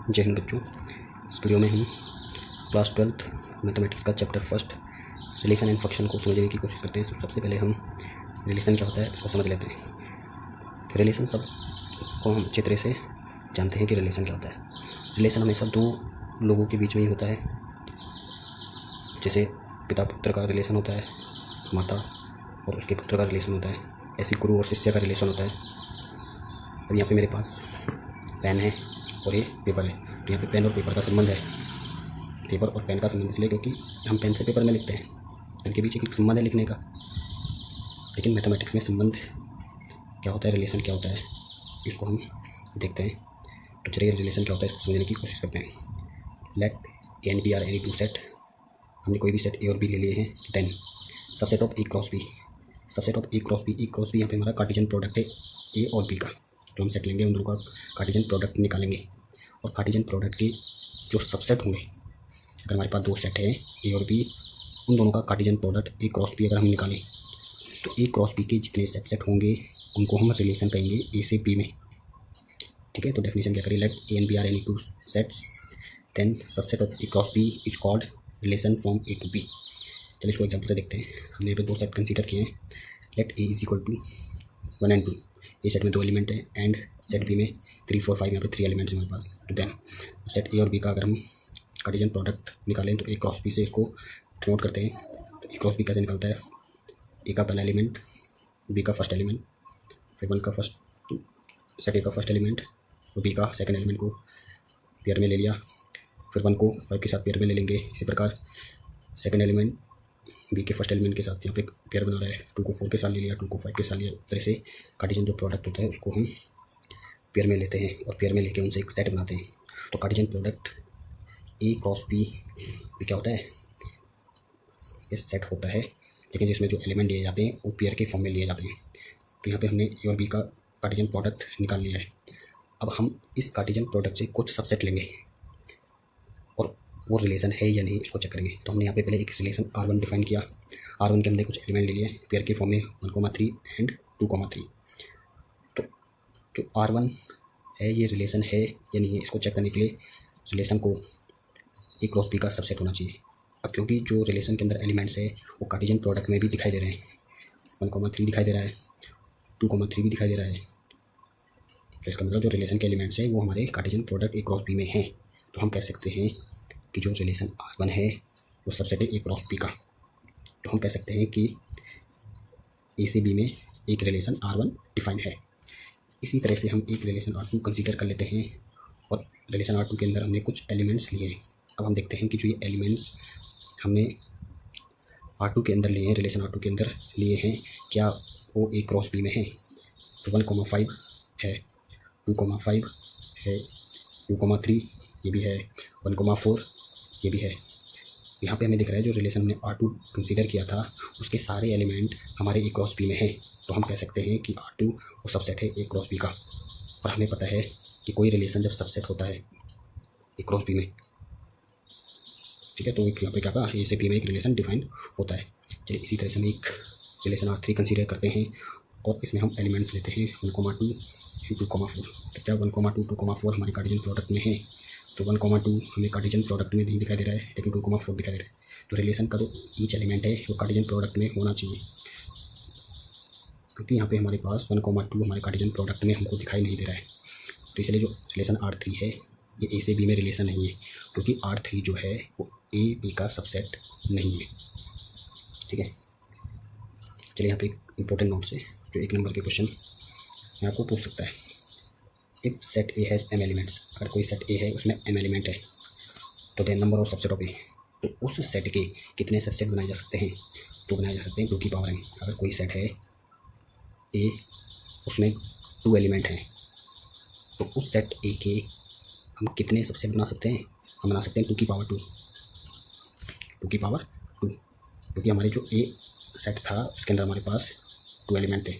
जय हिंद बच्चों। इस वीडियो में हम क्लास 12th मैथमेटिक्स का chapter first relation and function को समझने की कोशिश करते हैं। तो सबसे पहले हम रिलेशन क्या होता है इसको समझ लेते हैं। रिलेशन सब को हम अच्छी तरह से जानते हैं कि रिलेशन क्या होता है। रिलेशन हमेशा दो लोगों के बीच में ही होता है। जैसे पिता पुत्र का रिलेशन होता है, माता और उसके पुत्र का रिलेशन होता है, ऐसे गुरु और शिष्य का रिलेशन होता है। अब यहाँ पे मेरे पास पेन है और ये पेपर है, तो यहाँ पे पेन और पेपर का संबंध है। पेपर और पेन का संबंध इसलिए क्योंकि हम पेन से पेपर में लिखते हैं, इनके बीच एक संबंध है लिखने का। लेकिन मैथमेटिक्स में संबंध क्या होता है, रिलेशन क्या होता है, इसको हम देखते हैं। तो चलिए रिलेशन क्या होता है इसको समझने की कोशिश करते हैं। Let A and B are any two set. हमने कोई भी सेट ए और बी ले लिए हैं। Then subset of A cross B. Subset of A cross B. A cross B यहाँ पे हमारा कार्टेशियन प्रोडक्ट है ए और बी का। जो हम सेट लेंगे उन दोनों का कार्टेशियन प्रोडक्ट निकालेंगे और कार्टेशियन प्रोडक्ट के जो सबसेट होंगे, अगर हमारे पास दो सेट है ए और बी, उन दोनों का Cartesian product A cross B अगर हम निकालें तो ए क्रॉस बी के जितने सबसेट होंगे उनको हम रिलेशन कहेंगे ए से बी में। ठीक है, तो डेफिनेशन क्या करें, let A and B are any two sets, then subset of A cross B is called relation from A to B. चलिए इसको एग्जाम्पल से देखते हैं। हमने यहाँ पे दो सेट कंसीडर किए हैं। Let A is equal to 1 and 2। A set में दो एलिमेंट है एंड सेट बी में 3 4 5 यहाँ पे 3 एलिमेंट्स हैं हमारे पास। तो देन सेट ए और बी का अगर हम कार्टेशियन प्रोडक्ट निकालें तो ए क्रॉस बी से इसको डिनोट करते हैं। तो ए क्रॉस बी कैसे निकलता है, ए का पहला एलिमेंट, बी का फर्स्ट एलिमेंट, फिर वन का फर्स्ट सेट ए का फर्स्ट एलिमेंट और बी का सेकंड एलिमेंट को पेयर में ले लिया, फिर वन को 5 के साथ पेयर में ले लेंगे। इसी प्रकार सेकंड एलिमेंट बी के फर्स्ट एलिमेंट के साथ यहाँ पे पेयर बना रहा है, 2 को 4 के साथ ले लिया, 2 को 5 के साथ लिया। इस तरह से कार्टेशियन जो प्रोडक्ट होता है उसको हम पेयर में लेते हैं और पेयर में लेके उनसे एक सेट बनाते हैं। तो Cartesian product A cross B क्या होता है, ये सेट होता है, लेकिन जिसमें जो एलिमेंट लिए जाते हैं वो पेयर के फॉर्म में लिए जाते हैं। तो यहाँ पे हमने ए और बी का कार्टेशियन प्रोडक्ट निकाल लिया है। अब हम इस कार्टेशियन प्रोडक्ट से कुछ सबसेट लेंगे और वो रिलेशन है या नहीं इसको चेक करेंगे। तो हमने यहाँ पे पहले एक रिलेशन R1 डिफाइन किया। R1 के हमने कुछ एलिमेंट ले लिए पेयर के फॉर्म में 1,3 एंड 2,3। तो जो R1 है ये रिलेशन है या नहीं है इसको चेक करने के लिए रिलेशन को ए क्रॉस बी का सबसेट होना चाहिए। अब क्योंकि जो रिलेशन के अंदर एलिमेंट्स है वो कार्टेशियन प्रोडक्ट में भी दिखाई दे रहे हैं, 1,3 दिखाई दे रहा है, 2,3 भी दिखाई दे रहा है, तो इसका मतलब जो रिलेशन के एलिमेंट्स है वो हमारे Cartesian product A cross B में हैं। तो हम कह सकते हैं कि जो रिलेशन R1 है वो सबसेट है ए क्रॉस बी का। तो हम कह सकते हैं कि ए से बी में एक रिलेशन R1 डिफाइन है। इसी तरह से हम एक रिलेशन R2 कंसीडर कर लेते हैं और रिलेशन R2 के अंदर हमने कुछ एलिमेंट्स लिए हैं। अब हम देखते हैं कि जो ये एलिमेंट्स हमने R2 के अंदर लिए हैं, रिलेशन R2 के अंदर लिए हैं, क्या वो ए क्रॉस बी में है। तो 1,5 है, 2,5 है, 2,3 ये भी है, 1,4 ये भी है। यहाँ पे हमें दिख रहा है जो रिलेशन हमने R2 कंसीडर किया था उसके सारे एलिमेंट हमारे ए क्रॉस बी में हैं। तो हम कह सकते हैं कि R2 वो सबसेट है ए क्रॉस बी का। और हमें पता है कि कोई रिलेशन जब सबसेट होता है ए क्रॉस बी में, ठीक है, तो यहाँ पे क्या कहा, ए से बी में एक रिलेशन डिफाइन होता है। चलिए इसी तरह से हम एक रिलेशन R3 कंसीडर करते हैं और इसमें हम एलिमेंट्स लेते हैं 1,2 एंड 2,4। तो क्या 1,2 2,4 हमारे कार्टेशियन प्रोडक्ट में है। तो 1,2 हमें कार्टेशियन प्रोडक्ट में नहीं दिखाई दे रहा है, लेकिन 2,4 दिखाई दे रहा है। तो रिलेशन का जो ईच एलिमेंट है वो कार्टेशियन प्रोडक्ट में होना चाहिए, क्योंकि यहाँ पे हमारे पास 1,2 हमारे कार्टेशियन प्रोडक्ट में हमको दिखाई नहीं दे रहा है। तो इसलिए जो रिलेशन R3 है ये ए से बी में रिलेशन नहीं है, क्योंकि R3 जो है वो ए बी का सबसेट नहीं है। ठीक है, चलिए यहाँ पे एक इंपॉर्टेंट नोट से जो 1 नंबर के क्वेश्चन मैं आपको पूछ सकता है। If set A has m elements, अगर कोई सेट ए है उसमें m एलिमेंट है तो then number of subset of A, तो उस सेट के कितने सबसेट बनाए जा सकते हैं। तो बनाए जा सकते हैं 2 की पावर m। अगर कोई सेट है ए उसमें 2 एलिमेंट हैं तो उस सेट ए के हम कितने सबसेट बना सकते हैं, हम बना सकते हैं 2 की पावर 2, 2 की पावर 2, क्योंकि हमारे जो ए सेट था उसके अंदर हमारे पास 2 एलिमेंट थे।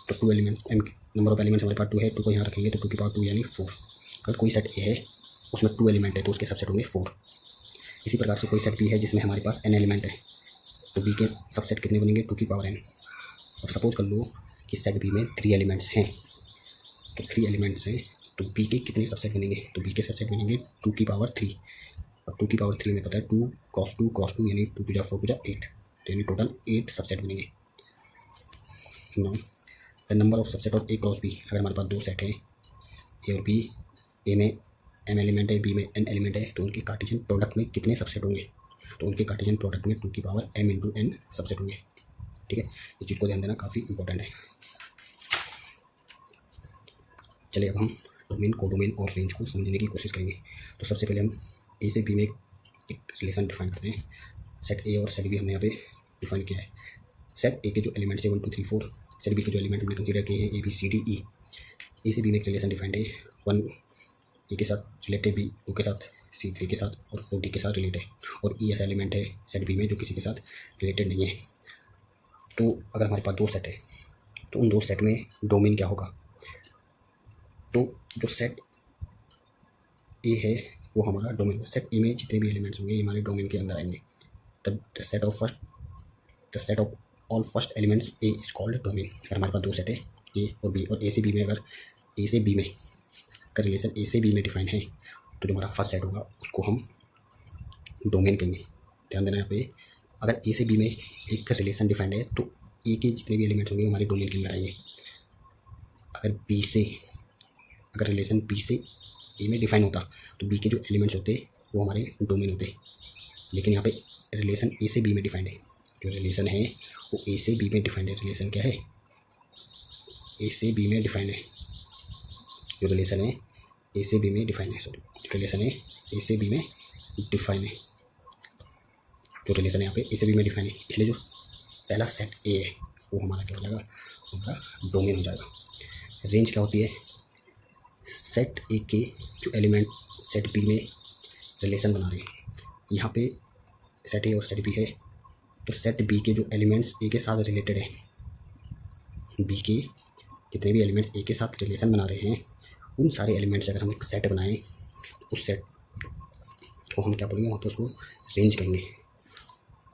तो 2 element m number of elements हमारे पास 2 है, 2 को यहाँ रखेंगे तो 2 की पावर 2 यानी 4। अगर कोई सेट ए है उसमें 2 एलिमेंट है तो उसके सबसेट होंगे 4। इसी प्रकार से कोई सेट बी है जिसमें हमारे पास n एलिमेंट है तो बी के सबसेट कितने बनेंगे, 2 की पावर n। अब सपोज कर लो कि सेट बी में 3 एलिमेंट्स हैं, तो 3 एलिमेंट्स हैं तो बी के कितने सबसेट बनेंगे, तो बी के सबसेट बनेंगे 2 की पावर 3। और 2 की पावर 3 में पता है 2 क्रॉस 2 यानी 2 2 4 2 8, तो यानी टोटल 8 सबसेट बनेंगे। Now the number of subset of A cross B, अगर हमारे पास दो सेट हैं ए और बी, ए में m एलिमेंट है, बी में n एलिमेंट है, तो उनके कार्टेशियन प्रोडक्ट में कितने सबसेट होंगे, तो उनके कार्टेशियन प्रोडक्ट में 2 की power m into n subset होंगे। ठीक है, इस चीज़ को ध्यान देना काफ़ी इंपॉर्टेंट है। चलिए अब हम डोमेन, कोडोमेन और रेंज को समझने की कोशिश करेंगे। तो सबसे पहले हम ए से बी में एक रिलेशन डिफाइन करते हैं। सेट ए और सेट बी हमने यहाँ पे डिफाइन किया है। सेट ए के जो एलिमेंट्स है 1 2 3 4, सेट बी के जो एलिमेंट हमने कंसीडर किए हैं A B C D E. ए से बी में एक रिलेशन डिफाइंड है, 1 ए के साथ रिलेटेड, बी 2 के साथ, सी 3 के साथ और 4 डी के साथ रिलेटेड है, और ई ऐसा एलिमेंट है सेट बी में जो किसी के साथ रिलेटेड नहीं है। तो अगर हमारे पास दो सेट है तो उन दो सेट में डोमेन क्या होगा, तो जो सेट ए है वो हमारा डोमेन, सेट ए में जितने भी एलिमेंट्स होंगे ये हमारे डोमेन के अंदर आएंगे। The set of all first elements A is called domain. अगर हमारे पास दो सेट है ए और बी, और ए से बी में अगर रिलेशन ए से बी में डिफाइन है, तो जो हमारा फर्स्ट सेट होगा उसको हम डोमेन कहेंगे। ध्यान देना यहाँ पे, अगर ए से बी में एक रिलेशन डिफाइंड है तो ए के जितने भी एलिमेंट्स होंगे हमारे डोमेन के अंदर आएंगे। अगर रिलेशन बी से ए में डिफाइन होता तो बी के जो एलिमेंट्स होते वो हमारे डोमेन होते, लेकिन यहाँ पे रिलेशन ए से बी में डिफाइंड है। जो रिलेशन है वो ए से बी में डिफाइंड है। रिलेशन क्या है, ए से बी में डिफाइंड है। जो रिलेशन है ए से बी में डिफाइन है, रिलेशन है ए से बी में डिफाइन है। जो रिलेशन है यहाँ पे ए से बी में डिफाइन है, इसलिए जो पहला सेट ए है वो हमारा क्या हो जाएगा, हमारा डोमेन हो जाएगा। रेंज क्या होती है, सेट ए के जो एलिमेंट सेट बी में रिलेशन बना रहे हैं, यहाँ पे सेट ए और सेट बी है, तो सेट बी के जो एलिमेंट्स ए के साथ रिलेटेड है, बी के जितने भी एलिमेंट्स ए के साथ रिलेशन बना रहे हैं उन सारे एलिमेंट्स अगर हम एक सेट बनाएं तो उस सेट को हम क्या बोलेंगे, वहाँ पर उसको रेंज कहेंगे।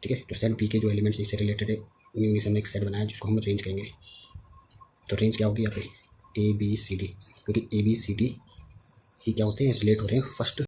ठीक है, तो सेट बी के जो एलिमेंट्स ए से रिलेटेड है उनमें से हमने एक सेट बनाया जिसको हम रेंज कहेंगे। तो रेंज क्या होगी यहाँ पे, ए बी सी डी, क्योंकि ए बी सी डी ही क्या होते हैं, रिलेट हो रहे हैं फर्स्ट